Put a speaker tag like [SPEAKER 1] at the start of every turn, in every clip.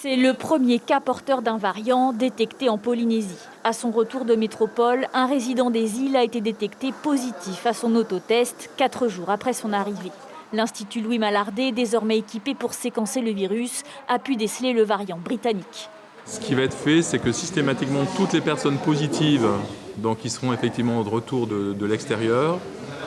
[SPEAKER 1] C'est le premier cas porteur d'un variant détecté en Polynésie. À son retour de métropole, un résident des îles a été détecté positif à son autotest 4 jours après son arrivée. L'Institut Louis Mallardet, désormais équipé pour séquencer le virus, a pu déceler le variant britannique.
[SPEAKER 2] Ce qui va être fait, c'est que systématiquement toutes les personnes positives, donc qui seront effectivement de retour de l'extérieur,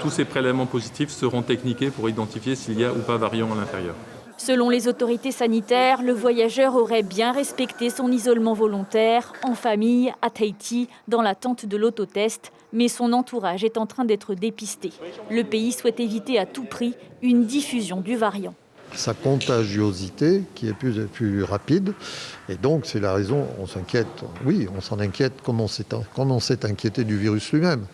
[SPEAKER 2] tous ces prélèvements positifs seront techniqués pour identifier s'il y a ou pas variant à l'intérieur.
[SPEAKER 1] Selon les autorités sanitaires, le voyageur aurait bien respecté son isolement volontaire, en famille, à Tahiti, dans l'attente de l'autotest, mais son entourage est en train d'être dépisté. Le pays souhaite éviter à tout prix une diffusion du variant.
[SPEAKER 3] Sa contagiosité qui est plus rapide. Et donc, c'est la raison, on s'inquiète. Oui, on s'en inquiète comme on s'est inquiété du virus lui-même.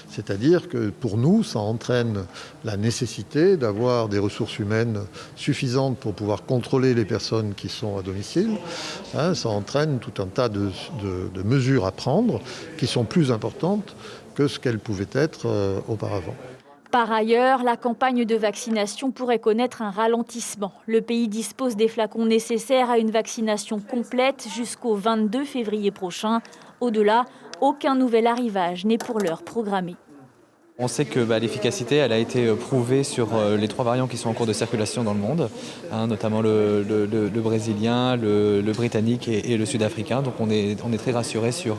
[SPEAKER 3] C'est-à-dire que pour nous, ça entraîne la nécessité d'avoir des ressources humaines suffisantes pour pouvoir contrôler les personnes qui sont à domicile. Ça entraîne tout un tas de mesures à prendre qui sont plus importantes que ce qu'elles pouvaient être auparavant.
[SPEAKER 1] Par ailleurs, la campagne de vaccination pourrait connaître un ralentissement. Le pays dispose des flacons nécessaires à une vaccination complète jusqu'au 22 février prochain. Au-delà, aucun nouvel arrivage n'est pour l'heure programmé.
[SPEAKER 4] On sait que l'efficacité elle a été prouvée sur les 3 variants qui sont en cours de circulation dans le monde, notamment le brésilien, le britannique et le sud-africain. Donc on est très rassuré sur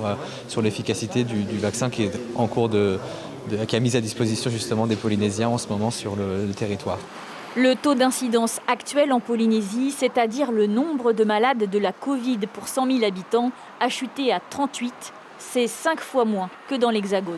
[SPEAKER 4] l'efficacité du vaccin qui est en cours qui a mis à disposition justement des Polynésiens en ce moment sur le territoire.
[SPEAKER 1] Le taux d'incidence actuel en Polynésie, c'est-à-dire le nombre de malades de la Covid pour 100 000 habitants, a chuté à 38. C'est 5 fois moins que dans l'Hexagone.